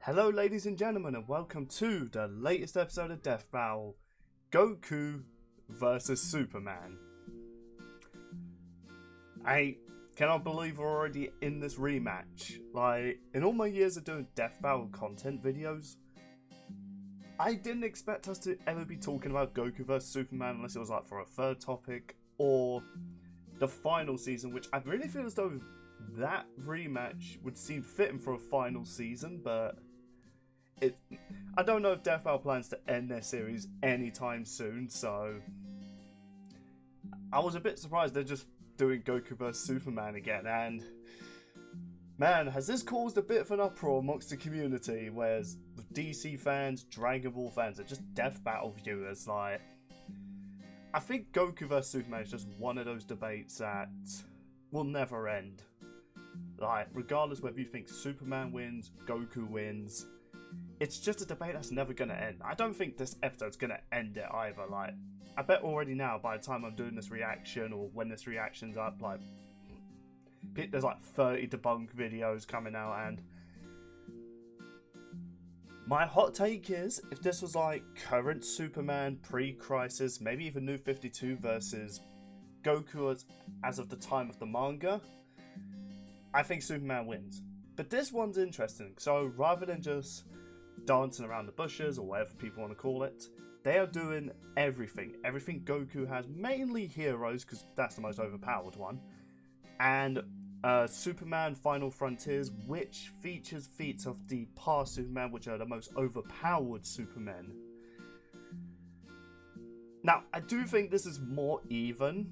Hello ladies and gentlemen, and welcome to the latest episode of Death Battle, Goku versus Superman. I cannot believe we're already in this rematch. Like, in all my years of doing Death Battle content videos, I didn't expect us to ever be talking about Goku versus Superman unless it was like for a third topic or the final season, which I really feel as though that rematch would seem fitting for a final season, but I don't know if Death Battle plans to end their series anytime soon, so I was a bit surprised they're just doing Goku vs Superman again, and man, has this caused a bit of an uproar amongst the community, whereas DC fans, Dragon Ball fans are just Death Battle viewers. Like, I think Goku vs Superman is just one of those debates that will never end. Like, regardless whether you think Superman wins, Goku wins, it's just a debate that's never going to end. I don't think this episode's going to end it either. Like, I bet already now, by the time I'm doing this reaction, or when this reaction's up, like, there's like 30 debunk videos coming out, and my hot take is, if this was like current Superman, pre-Crisis, maybe even New 52 versus Goku as of the time of the manga, I think Superman wins. But this one's interesting, so rather than just dancing around the bushes, or whatever people want to call it, they are doing everything. Everything Goku has, mainly heroes, because that's the most overpowered one, and Superman Final Frontiers, which features feats of the past Superman, which are the most overpowered Supermen. Now, I do think this is more even,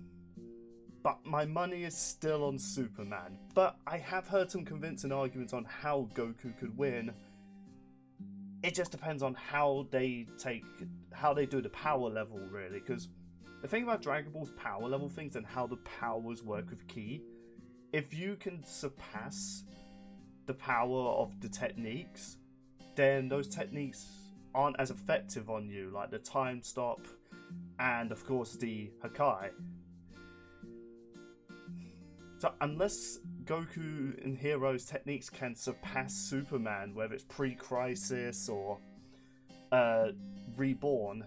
but my money is still on Superman. But I have heard some convincing arguments on how Goku could win. It just depends on how they do the power level, really. Because the thing about Dragon Ball's power level things and how the powers work with Ki, if you can surpass the power of the techniques, then those techniques aren't as effective on you, like the time stop and, of course, the Hakai. So unless Goku and Heroes techniques can surpass Superman, whether it's pre-Crisis or Reborn,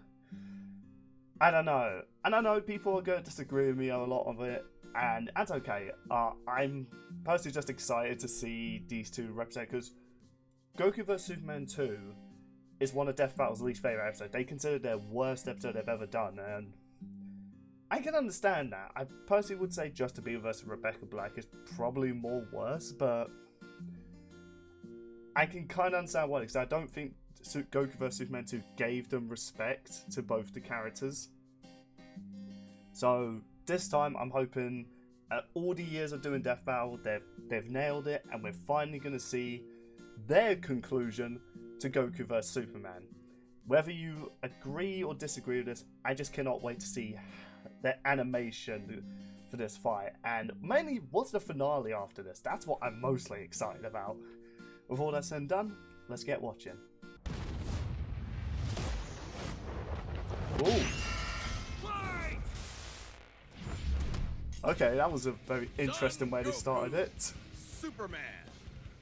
I don't know. And I know people are going to disagree with me on a lot of it, and that's okay. I'm personally just excited to see these two represent, because Goku vs Superman 2 is one of Death Battle's least favourite episodes. They consider it their worst episode they've ever done, and I can understand that. I personally would say Just to Be vs Rebecca Black is probably more worse, but I can kind of understand why, because I don't think Goku vs Superman 2 gave them respect to both the characters. So this time I'm hoping, all the years of doing Death Battle, they've nailed it, and we're finally going to see their conclusion to Goku vs Superman. Whether you agree or disagree with this, I just cannot wait to see the animation for this fight, and mainly what's the finale after this. That's what I'm mostly excited about. With all that said and done, let's get watching. Ooh. Okay, that was a very interesting way they started it. Superman.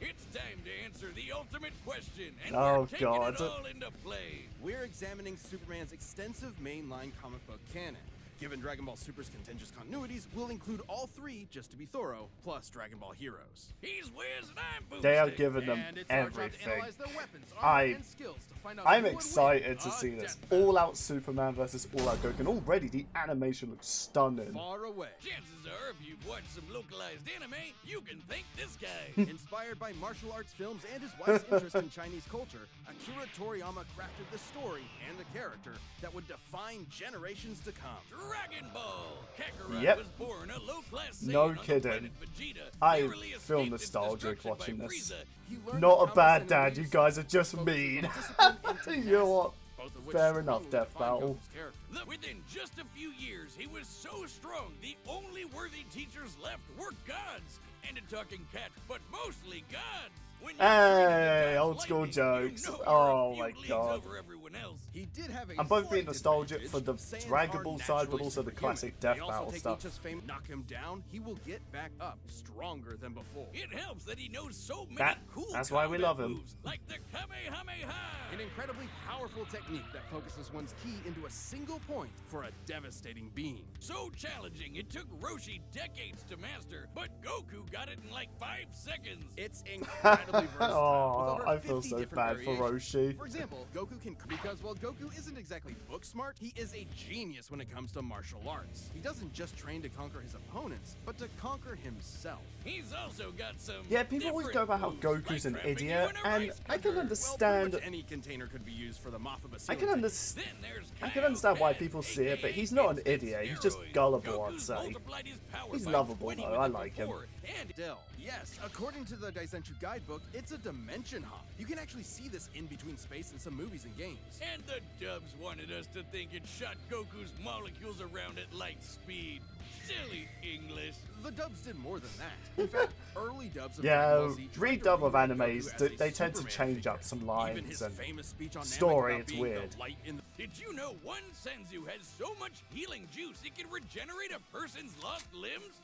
It's time to answer the ultimate question, and oh we're taking God. it all into play. We're examining Superman's extensive mainline comic book canon. Given Dragon Ball Super's contentious continuities, we'll include all three, just to be thorough, plus Dragon Ball Heroes. He's Wiz and I'm Boosted. They are giving them And it's our job to everything. analyze their weapons, armor, and skills to find out I'm who would excited win. to see this. All out Superman versus all out Goku. And already the animation looks stunning. Far away. Chances are, if you've watched some localized anime, you can thank this guy. Inspired by martial arts films and his wife's interest in Chinese culture, Akira Toriyama crafted the story and the character that would define generations to come. Dragon Ball. Kakarot Yep. was born a low-class No Saiyan on the kidding. planet Vegeta. I narrowly feel escaped its nostalgic destruction by watching this. Frieza. He learned Not the a bad countless dad, enemies, you guys are just focusing mean. on discipline and You know what? both of which Fair enough, strongly Death define Battle. Goku's character. Look, within just a few years, he was so strong, the only worthy teachers left were gods. And a talking cat, but mostly gods. When you Hey, treat the gods old school lightly, jokes. you know Oh you're a my few leagues God. over everyone else. He did have a I'm both being slight nostalgic for the advantage. Dragon Saiyans Ball are side, but naturally also the superhuman. classic Death They also Battle take stuff. Nietzsche's fame, knock him down, he will get back up, stronger than before. It helps that he knows so many cool That's why we combat love him. moves, like the Kamehameha. An incredibly powerful technique that focuses one's ki into a single point for a devastating beam. So challenging, it took Roshi decades to master, but Goku got it in like 5 seconds. It's incredibly versatile. Oh, with over I feel 50 so different bad for variations. Roshi. For example, Goku can, because while Goku isn't exactly book smart, he is a genius when it comes to martial arts. He doesn't just train to conquer his opponents, but to conquer himself. He's also got some. Yeah, people always go about how different Goku's moves, an like trapping idiot, you in a and rice I can cooker. Well, understand. pretty much any container could be used for the Moth of a I can understand. Then there's I can understand why Kaioken, people see it, but aka he's not an instant idiot. He's just steroids. gullible, I'd Goku's say. multiplied his power He's by lovable, 20 though. with I it like him. before, and Still, yes, according to the Daisenshuu guidebook, it's a dimension hop. You can actually see this in between space in some movies and games. And the dubs wanted us to think it shot Goku's molecules around at light speed. Silly English. The dubs did more than that. In fact, early dubs of Yeah, Dragon Ball Z tried to redub of rewrite animes, Goku as a they tend to Superman change up figure. some Even lines his and famous speech on Namek story, about it's being weird. the light in the Did you know one senzu has so much healing juice it can regenerate a person's lost limbs?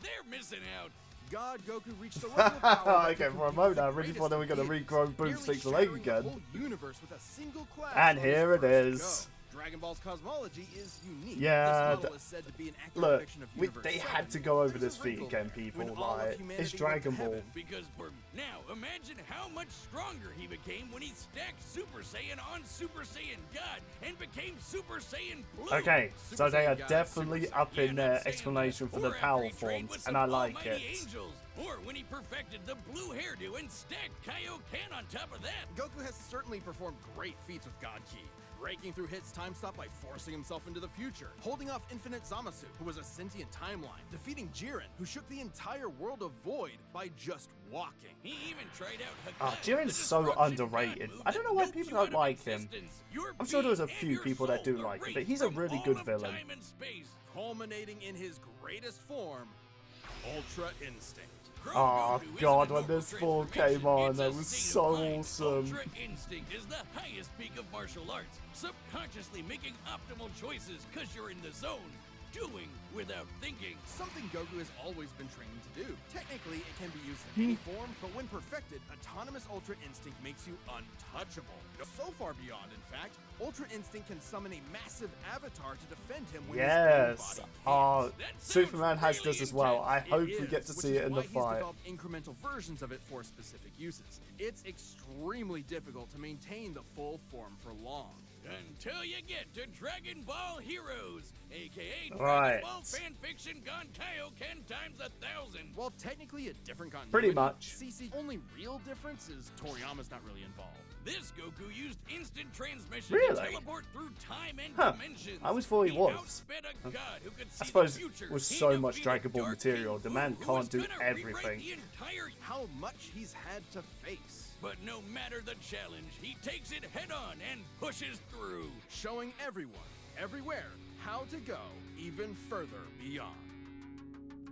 They're missing out. God, Goku reached a level of power that Okay, could for a compete moment with the I really thought they were greatest going to of regrow beings, Boomstick's nearly leg shattering the again. whole universe with a single clash And on his here it first is. go. Dragon Ball's cosmology is unique. Yeah, this model is said to be an accurate Look, depiction of Universe they 7. had to go over There's a this feat wrinkle again, there. people. When all of Like, humanity it's went Dragon to Ball. heaven, Because now imagine how much stronger he became when he stacked Super Saiyan on Super Saiyan God and became Super Saiyan Blue. Okay, Super so they Saiyan are God, definitely Super upping Yeah, their not saying explanation that. for the Or after power he trained with forms, some and I like almighty it. Angels. Or when he perfected the blue hairdo and stacked Kaioken on top of that. Goku has certainly performed great feats with God Ki, breaking through Hit's time stop by forcing himself into the future, holding off Infinite Zamasu, who was a sentient timeline, defeating Jiren, who shook the entire world of Void by just walking. He even tried out Oh, Hakai, Jiren's the so destruction underrated. god move I don't know why that people nukes you don't out of like him. existence. Your I'm sure there's a being few and your people that soul do like him, but erased he's a from really all good of villain. time and space. Culminating in his greatest form, Ultra Instinct. Oh, Goku God, isn't a when normal this form transformation, came on, it's a that was state so of mind. awesome. Ultra Instinct is the highest peak of martial arts, subconsciously making optimal choices because you're in the zone, doing without thinking. Something Goku has always been trained to do. Technically, it can be used in any form, but when perfected, Autonomous Ultra Instinct makes you untouchable. So far beyond, in fact, Ultra Instinct can summon a massive avatar to defend him when his Yes. own body Oh, can't. That sounds Superman has really this as well. I intense. hope It we get to is, see which it in is the why he's fight. developed incremental versions of it for specific uses. It's extremely difficult to maintain the full form for long. Until you get to Dragon Ball Heroes, aka Right. Dragon Ball fanfiction gone Kaioken times 1,000. While technically a different continuity, Pretty much. CC only real difference is Toriyama's not really involved. This Goku used instant transmission Really? to teleport through time and Huh. dimensions. I always thought he was. outsped a god who could see I suppose the future. with He so much defeated Dragon Ball Dark material, King the man Fu, who was can't do gonna rewrite everything. the entire. How much he's had to face. But no matter the challenge, he takes it head on and pushes through. Showing everyone, everywhere, how to go even further beyond.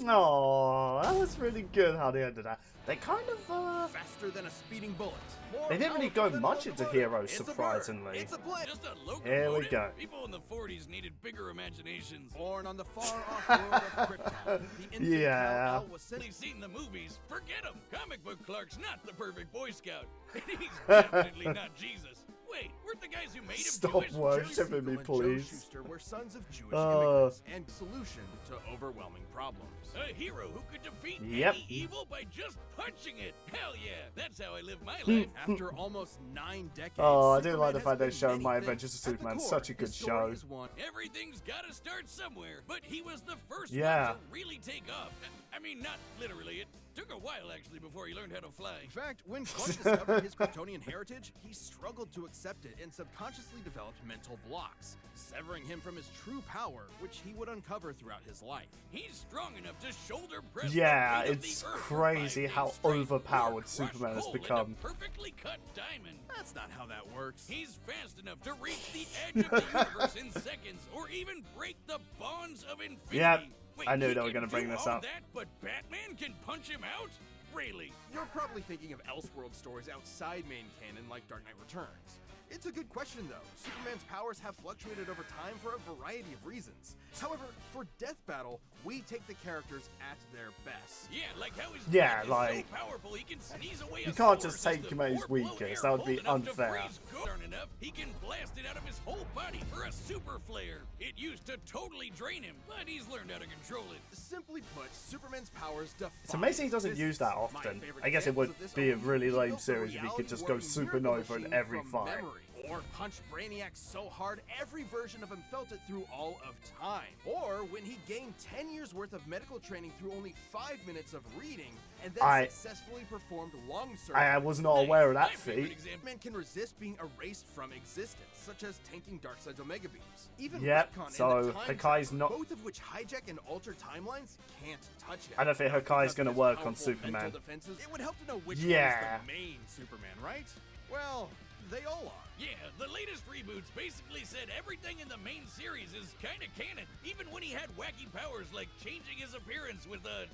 Oh, that was really good how they ended that. They kind of, Faster than a speeding bullet. More They didn't really powerful go than much into locomotive. Heroes, It's a bird. surprisingly. It's a plane. Just a locomotive. Here we go. People in the 40s needed bigger imaginations. Born on the far-off world of Krypton, the infant Yeah. Kal-El was sent Only seen the movies. Forget him. Comic book Clark's not the perfect Boy Scout. And he's definitely not Jesus. Wait, weren't the guys who made him Stop Jewish? Jerry worshipping Siegel me, and Joe please. Shuster were sons of Jewish Uh. immigrants and solution to overwhelming problems. A hero who could defeat Yep. any evil by just punching it. Hell yeah, that's how I live my Hmm. life. After almost 9 decades, Oh, I do Superman like the has fact they're been showing many My things. Adventures of At the Superman. core, Such a good his story show. is one Everything's gotta start somewhere, but he was the first Yeah. one to really take off. I mean, not literally. It took a while, actually, before he learned how to fly. In fact, when Clark discovered his Kryptonian heritage, he struggled to accept it and subconsciously developed mental blocks, severing him from his true power, which he would uncover throughout his life. He's strong enough to shoulder press Yeah, the weight of it's the earth for crazy 5 how days straight, overpowered or crush Superman has coal in a become. perfectly cut diamond. That's not how that works. He's fast enough to reach the edge of the universe in seconds, or even break the bonds of infinity. Yep, Wait, I knew he they were can gonna bring do this all up. That, but Batman can punch him out? Really? You're probably thinking of Elseworld stories outside main canon like Dark Knight Returns. It's a good question though. Superman's powers have fluctuated over time for a variety of reasons. However, for Death Battle, we take the characters at their best. Yeah, like how his Yeah, breath is like, so powerful he can sneeze away you a can't sword just as take the him at his warp blow weakest. air That would be cold enough to unfair. freeze Darn enough, he can blast it out of his whole body for a super flare. It used to totally drain him, but he's learned how to control it. Simply put, Superman's powers defy It's amazing he doesn't physics. use that My often. favorite I guess it would examples of this be a are really when he lame built the series if he could just go reality warping miracle supernova in machine every from fight. memory. Or punch Brainiac so hard every version of him felt it through all of time. Or when he gained 10 years worth of medical training through only 5 minutes of reading, and then successfully performed lung surgery. I was not aware of that My favorite feat. example. Man can resist being erased from existence, such as tanking Darkseid's Omega Beams. Even Yep, Retcon so and the Time Hakai's Traveler, not- both of which hijack and alter timelines, can't touch him. I don't think Hakai's Because gonna of his work on powerful Superman. mental defenses, it would help to know which Yeah. one is the main Superman, right? Well, they all are. Yeah, the latest reboots basically said everything in the main series is kinda canon, even when he had wacky powers like changing his appearance with a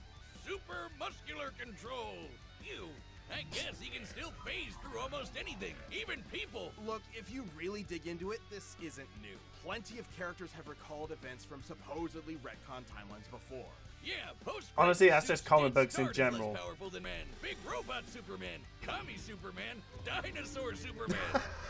super muscular control. Ew, I guess he can still phase through almost anything, even people. Look, if you really dig into it, this isn't new. Plenty of characters have recalled events from supposedly retcon timelines before. Yeah, post. Honestly, that's just comic books in general. Less powerful than man. Big robot Superman, commie Superman, dinosaur Superman.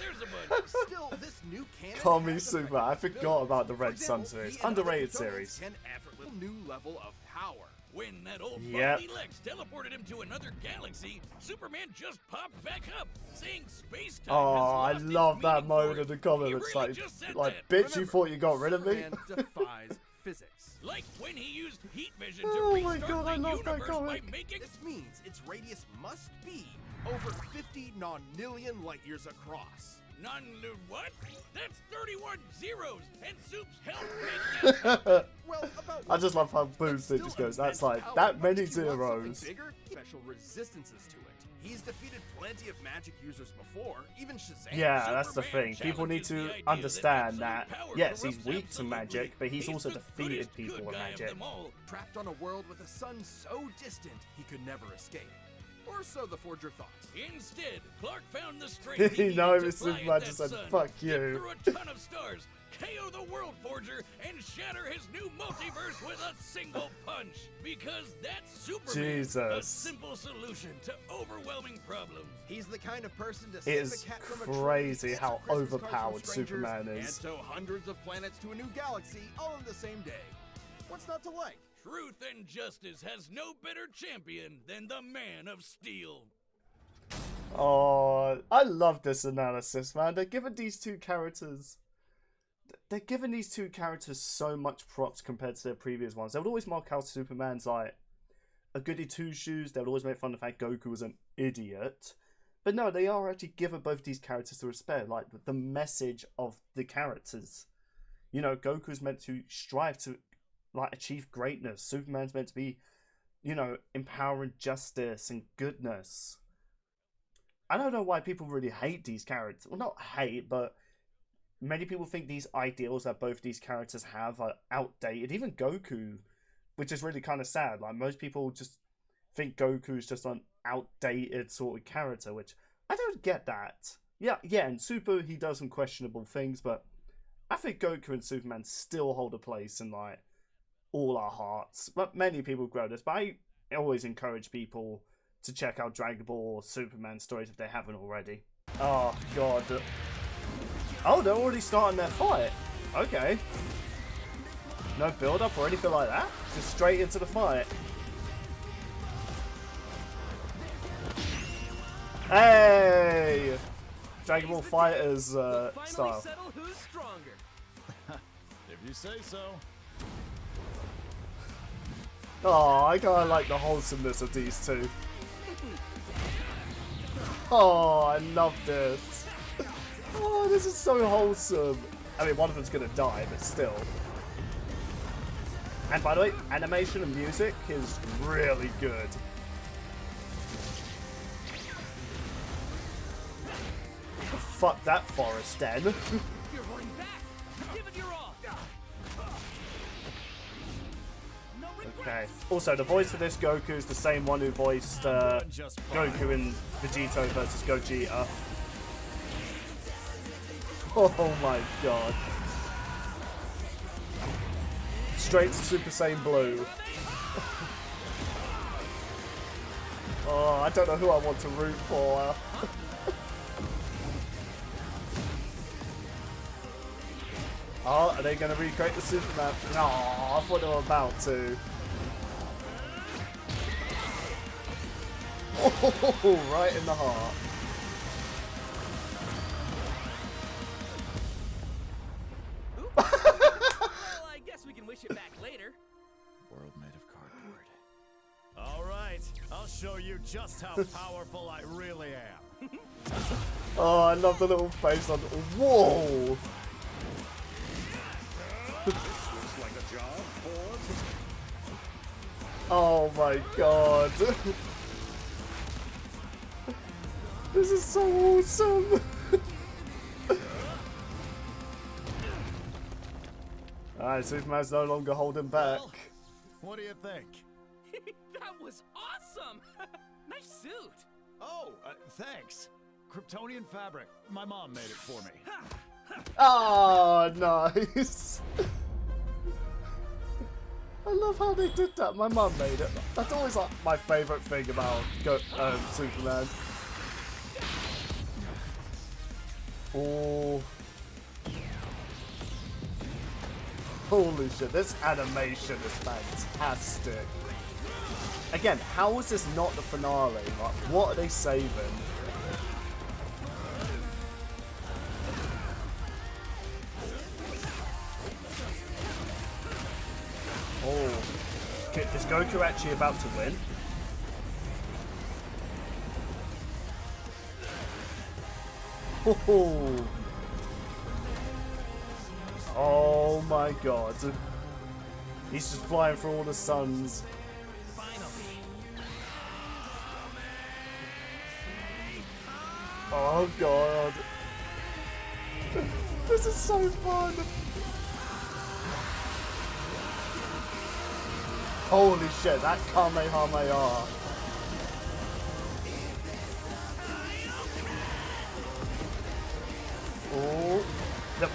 There's a bunch. Still, this new canon Commie has Super. effective I forgot villains. about the For Red Sun example, series. he and other Underrated Kryptonians series. Can effortlessly new level of power. When that old Yep. Bumpy Lex teleported him to another galaxy, Superman just popped back up, saying space-time Oh, I has lost love its that meaning for moment it. in the comic. He It's really just said like, that. bitch, you Remember, thought you got rid of me? Superman defies physics. Like when he used heat vision to Oh my restart God, I the love that universe by comic. making... This means its radius must be over 50 nonillion light years across. What? That's 31 zeros, and Soup's help make that... Well, about I just love how That's Booms still just goes, that's immense like, power, that but many if you want something zeros. Bigger, special resistances to it. He's defeated plenty of magic users before, even Shazam. Yeah, that's the Superman thing. People need challenges the to idea understand absolute that, power yes, he's corrupts weak to absolutely. magic, but he's also the defeated goodest people good with guy of magic. them all. Trapped on a world with a sun so distant he could never escape. Or so the Forger thought. Instead, Clark found the strength he You needed know, to Mr. fly Superman at just that said, sun, "Fuck dip you." through a ton of stars, KO the World Forger, and shatter his new multiverse with a single punch. Because that's Superman, a Jesus. simple solution to overwhelming problems. He's the kind of person to It save is a cat from a crazy tree, how answer Christmas cards from overpowered strangers, Superman and is. tow hundreds of planets to a new galaxy all in the same day. What's not to like? Truth and justice has no better champion than the Man of Steel. Oh, I love this analysis, man. They're giving these two characters... They're giving these two characters so much props compared to their previous ones. They would always mark out Superman's like a goody two-shoes. They would always make fun of the fact Goku was an idiot. But no, they are actually giving both these characters the respect, like the message of the characters. You know, Goku's meant to strive to like achieve greatness. Superman's meant to be, you know, empowering justice and goodness. I don't know why people really hate these characters. Well, not hate, but many people think these ideals that both these characters have are outdated. Even Goku, which is really kind of sad. Like, most people just think Goku's just an outdated sort of character, which I don't get that. Yeah, in Super, he does some questionable things, but I think Goku and Superman still hold a place in, like, all our hearts. But many people grow this, but I always encourage people to check out Dragon Ball or Superman stories if they haven't already. Oh, God. Oh, they're already starting their fight. Okay. No build-up or anything like that? Just straight into the fight. Hey! Dragon Ball Fighters style. Settle who's stronger. If you say so. Oh, I kind of like the wholesomeness of these two. Oh, I love this. Oh, this is so wholesome. I mean, one of them's gonna die, but still. And by the way, animation and music is really good. Fuck that forest den. You're holding back. Give it your all. No Okay. Also, the voice for this Goku is the same one who voiced Goku in Vegito versus Gogeta. Oh my god. Straight to Super Saiyan Blue. Oh, I don't know who I want to root for. Oh, are they going to recreate the Superman? No, I thought they were about to. Oh, right in the heart. Well, I guess we can wish it back later. World made of cardboard. All right, I'll show you just how powerful I really am. Oh, I love the little face on. Whoa! Looks like a job, Forbes. Oh my god. This is so awesome. Alright, Superman's no longer holding back. Well, what do you think? That was awesome! Nice suit! Oh, thanks. Kryptonian fabric. My mom made it for me. Oh, nice. I love how they did that. My mum made it. That's always like my favourite thing about Superman. Oh. Holy shit, this animation is fantastic. Again, how is this not the finale? Like, what are they saving? Oh. Okay, is Goku actually about to win? Oh. Oh my god. He's just flying through all the suns. Oh god. This is so fun. Holy shit, that Kamehameha. Oh.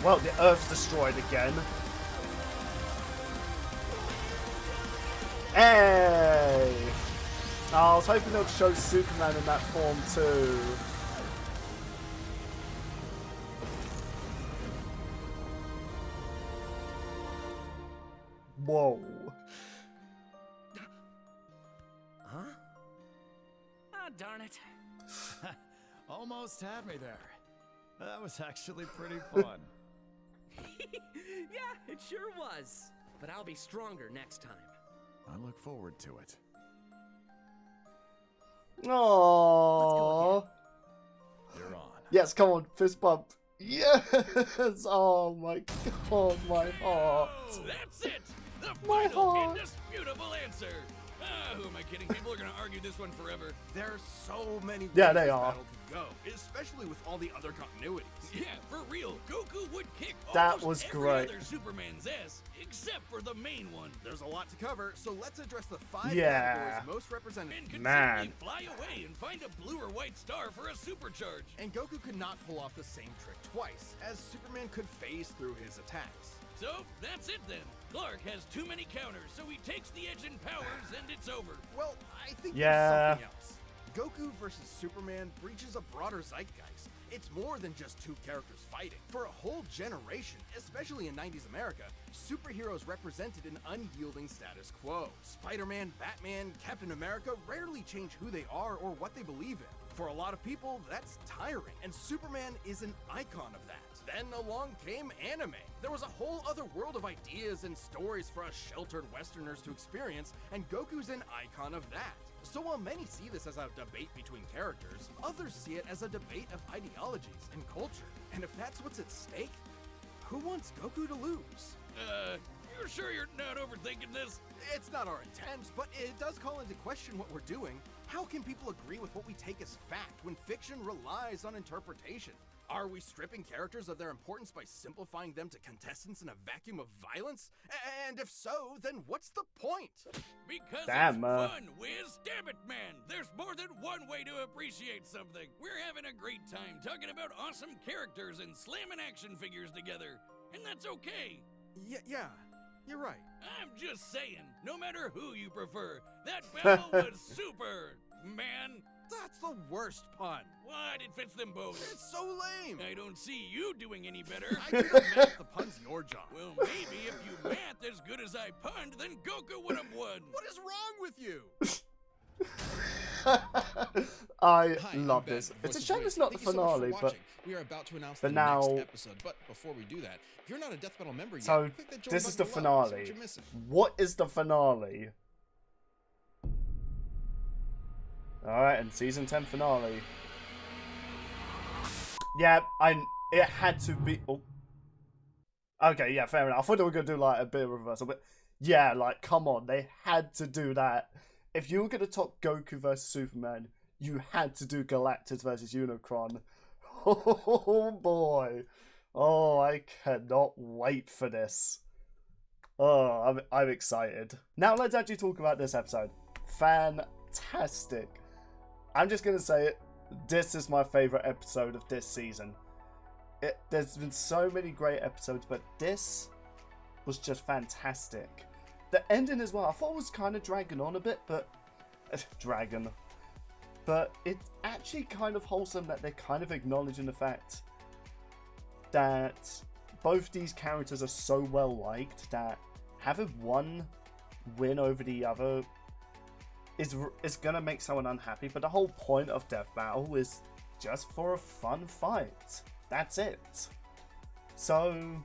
Well, the Earth's destroyed again. Hey! Oh, I was hoping they'll show Superman in that form too. Whoa. Huh? Ah, darn it. Almost had me there. That was actually pretty fun. Yeah, it sure was. But I'll be stronger next time. I look forward to it. Aww. You're on. Yes, come on, fist bump. Yes! Oh my god, my heart. Oh, that's it! The My final heart. indisputable answer! Who am I kidding? People are gonna argue this one forever. There's so many ways Yeah, they this are. battle could go, especially with all the other continuities. Yeah, for real. Goku would kick That almost was every great. other Superman's ass, except for the main one. There's a lot to cover, so let's address the 5 Yeah. categories most represented. And could Man. simply fly away and find a blue or white star for a supercharge. And Goku could not pull off the same trick twice, as Superman could phase through his attacks. So, that's it then. Clark has too many counters, so he takes the edge in powers and it's over. Well, I think Yeah. there's something else. Goku versus Superman breaches a broader zeitgeist. It's more than just two characters fighting. For a whole generation, especially in 90s America, superheroes represented an unyielding status quo. Spider-Man, Batman, Captain America rarely change who they are or what they believe in. For a lot of people, that's tiring, and Superman is an icon of that. Then along came anime. There was a whole other world of ideas and stories for us sheltered Westerners to experience, and Goku's an icon of that. So while many see this as a debate between characters, others see it as a debate of ideologies and culture. And if that's what's at stake, who wants Goku to lose? You're sure you're not overthinking this? It's not our intent, but it does call into question what we're doing. How can people agree with what we take as fact when fiction relies on interpretation? Are we stripping characters of their importance by simplifying them to contestants in a vacuum of violence? And if so, then what's the point? Because Damn, it's fun, Wiz. Damn it, man. There's more than one way to appreciate something. We're having a great time talking about awesome characters and slamming action figures together. And that's okay. Yeah, you're right. I'm just saying, no matter who you prefer, that battle was super, man. That's the worst pun. What? It fits them both. It's so lame. I don't see you doing any better. I do the math, the pun's your job. Well, maybe if you math as good as I punned, then Goku would have won. What is wrong with you? I Hi, love I'm Ben, this. voice It's a of shame Wiz. it's not Thank the you so much for finale, but watching. We are about to announce but the now- next episode, but before we do that, if you're not a Death Battle member yet, so click that join this is button the below. See finale. what you're missing. What is the finale? Alright, and season 10 finale. Yeah, it had to be. Oh. Okay, yeah, fair enough. I thought they were gonna do like a bit of reversal, but yeah, like come on, they had to do that. If you were gonna top Goku versus Superman, you had to do Galactus versus Unicron. Oh boy. Oh, I cannot wait for this. Oh, I'm excited. Now let's actually talk about this episode. Fantastic. I'm just gonna say it. This is my favorite episode of this season. There's been so many great episodes, but this was just fantastic. The ending as well, I thought it was kind of dragging on a bit, but but it's actually kind of wholesome that they're kind of acknowledging the fact that both these characters are so well liked that having one win over the other is gonna make someone unhappy. But the whole point of Death Battle is just for a fun fight. That's it. So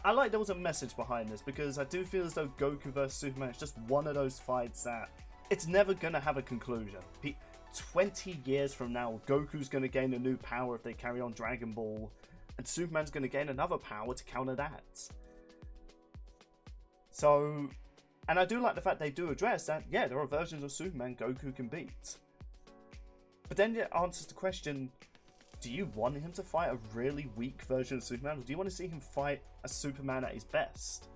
I like there was a message behind this, because I do feel as though Goku vs Superman is just one of those fights that it's never gonna have a conclusion. 20 years from now, Goku's gonna gain a new power if they carry on Dragon Ball, and Superman's gonna gain another power to counter that. So, and I do like the fact they do address that, yeah, there are versions of Superman Goku can beat. But then it answers the question, do you want him to fight a really weak version of Superman, or do you want to see him fight a Superman at his best?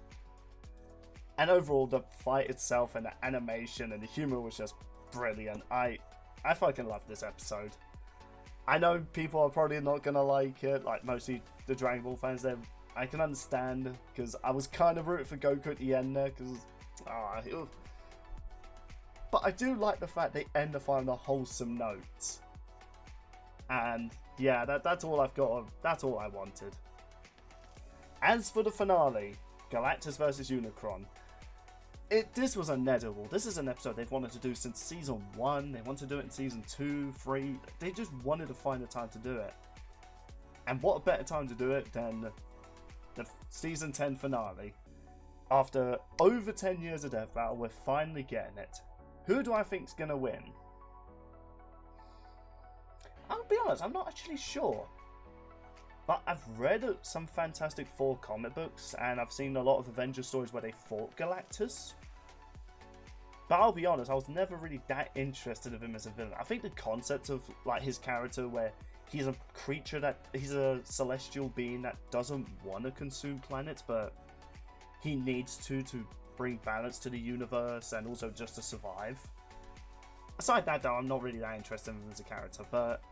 And overall, the fight itself and the animation and the humor was just brilliant. I fucking love this episode. I know people are probably not gonna like it, like mostly the Dragon Ball fans. I can understand, because I was kind of rooting for Goku at the end there, because but I do like the fact they end the fight on a wholesome note. And yeah, that's all I've got. That's all I wanted. As for the finale, Galactus versus Unicron, this was unedible. This is an episode they've wanted to do since season 1. They want to do it in season 2, 3. They just wanted to find the time to do it. And what a better time to do it than the season 10 finale. After over 10 years of Death Battle, we're finally getting it. Who do I think's gonna win? I'll be honest, I'm not actually sure. But I've read some Fantastic Four comic books, and I've seen a lot of Avengers stories where they fought Galactus. But I'll be honest, I was never really that interested in him as a villain. I think the concept of like his character, where he's a creature he's a celestial being that doesn't want to consume planets, but he needs to bring balance to the universe and also just to survive. Aside that though, I'm not really that interested in him as a character, but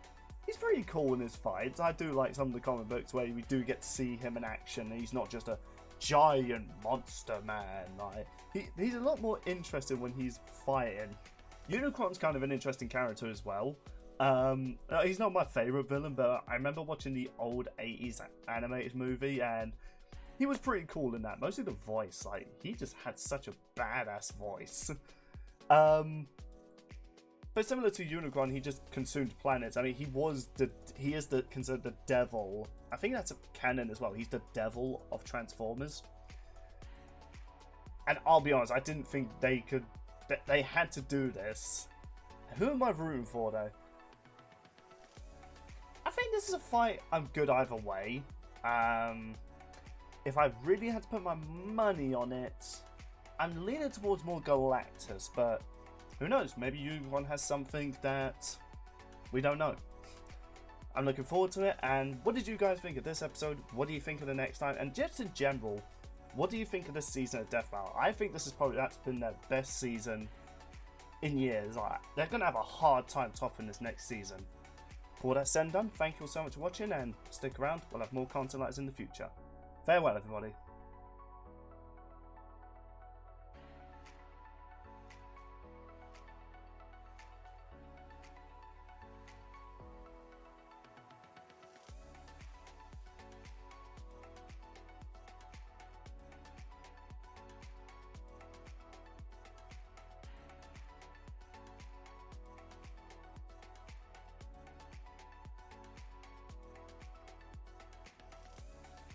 he's pretty cool in his fights. I do like some of the comic books where we do get to see him in action, and he's not just a giant monster man. Like he's a lot more interesting when he's fighting. Unicron's kind of an interesting character as well. He's not my favorite villain, but I remember watching the old 80s animated movie, and he was pretty cool in that. Mostly the voice, like he just had such a badass voice. But similar to Unicron, he just consumed planets. I mean, he is considered the devil. I think that's a canon as well. He's the devil of Transformers. And I'll be honest, I didn't think they had to do this. Who am I rooting for though? I think this is a fight I'm good either way. If I really had to put my money on it, I'm leaning towards more Galactus, but who knows? Maybe Unicron has something that we don't know. I'm looking forward to it. And what did you guys think of this episode? What do you think of the next time? And just in general, what do you think of this season of Death Battle? I think this is probably, that's been their best season in years. Like, they're going to have a hard time topping this next season. For all that said and done, thank you all so much for watching, and stick around, we'll have more content like this in the future. Farewell everybody.